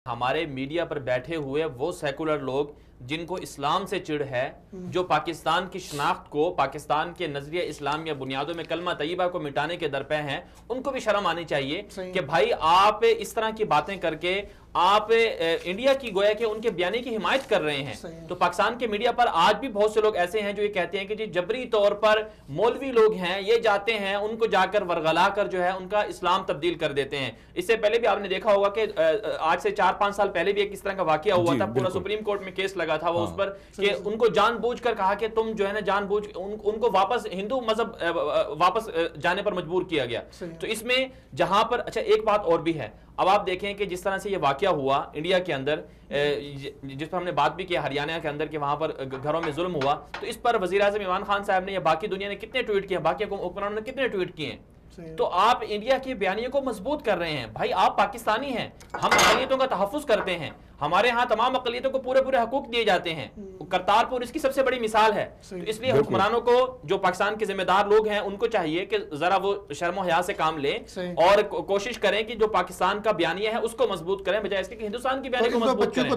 ہمارے میڈیا پر بیٹھے ہوئے وہ سیکولر لوگ جن کو اسلام سے چڑ ہے، جو پاکستان کی شناخت کو، پاکستان کے نظریہ اسلام یا بنیادوں میں کلمہ طیبہ کو مٹانے کے درپے ہیں، ان کو بھی شرم آنی چاہیے کہ بھائی آپ اس طرح کی باتیں کر کے آپ انڈیا کی گویا کہ ان کے بیانی کی حمایت کر رہے ہیں۔ تو پاکستان کے میڈیا پر آج بھی بہت سے لوگ ایسے ہیں جو یہ کہتے ہیں کہ جی جبری طور پر مولوی لوگ ہیں، یہ جاتے ہیں ان کو جا کر ورغلا کر جو ہے ان کا اسلام تبدیل کر دیتے ہیں۔ اس سے پہلے بھی آپ نے دیکھا ہوگا کہ آج سے 4-5 سال پہلے بھی ایک اس طرح کا واقعہ ہوا تھا، پورا سپریم کورٹ میں کیس لگا تھا وہ اس پر کہ ان کو جان بوجھ کر کہا کہ تم جو ہے نا جان بوجھ ان کو واپس ہندو مذہب واپس جانے پر مجبور کیا گیا۔ تو اس میں جہاں پر اچھا ایک بات اور بھی ہے، اب آپ دیکھیں کہ جس طرح سے یہ واقعہ ہوا انڈیا کے اندر، جس پر ہم نے بات بھی کی ہریانہ کے اندر کہ وہاں پر گھروں میں ظلم ہوا، تو اس پر وزیر اعظم عمران خان صاحب نے یا باقی دنیا نے کتنے ٹویٹ کیے، باقی حکمرانوں نے کتنے ٹویٹ کیے ہیں۔ تو آپ انڈیا کی بیانیے کو مضبوط کر رہے ہیں۔ بھائی آپ پاکستانی ہیں، ہم اقلیتوں کا تحفظ کرتے ہیں، ہمارے ہاں تمام اقلیتوں کو پورے حقوق دیے جاتے ہیں، کرتارپور اس کی سب سے بڑی مثال ہے۔ تو اس لیے حکمرانوں کو، جو پاکستان کے ذمہ دار لوگ ہیں، ان کو چاہیے کہ ذرا وہ شرم و حیا سے کام لیں اور کوشش کریں کہ جو پاکستان کا بیانیہ ہے اس کو مضبوط کریں، بجائے اس کے کہ ہندوستان کی بیانیے کو مضبوط کریں۔